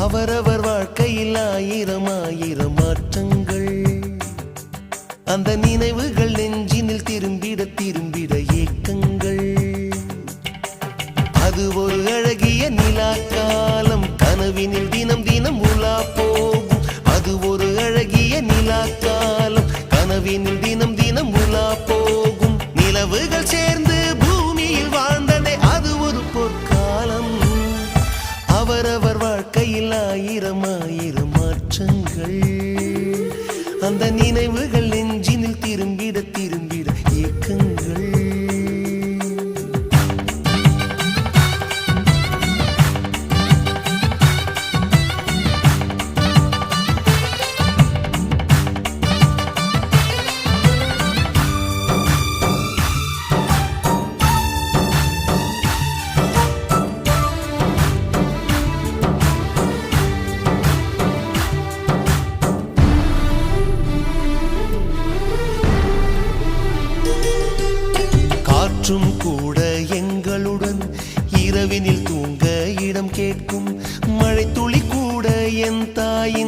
அவரவர் வாழ்க்கையில் ஆயிரம் ஆயிரம் மாற்றங்கள். அந்த நினைவுகள் நெஞ்சினில் திரும்பிட திரும்பிட ஏக்கங்கள். அது ஒரு அழகிய நிலா காலம், கனவினில் தினம் தினம் உலா போகும். அது ஒரு அழகிய நிலா காலம், கனவினில் தினம் தினம் உலா போகும். நிலவுகள் சேர்ந்து பூமியில் வாழ்ந்ததே அது ஒரு பொற்காலம். அவரவர் வாழ்க்கையில் ஆயிரம் ஆயிரம் மாற்றங்கள். அந்த நினைவுகள் நெஞ்சினில் திரும்பிட திரும்பிட ஏக்கங்கள். காற்றும் கூட எங்களுடன் இரவினில் தூங்க இடம் கேட்கும். மழை துளி கூட என் தாயின்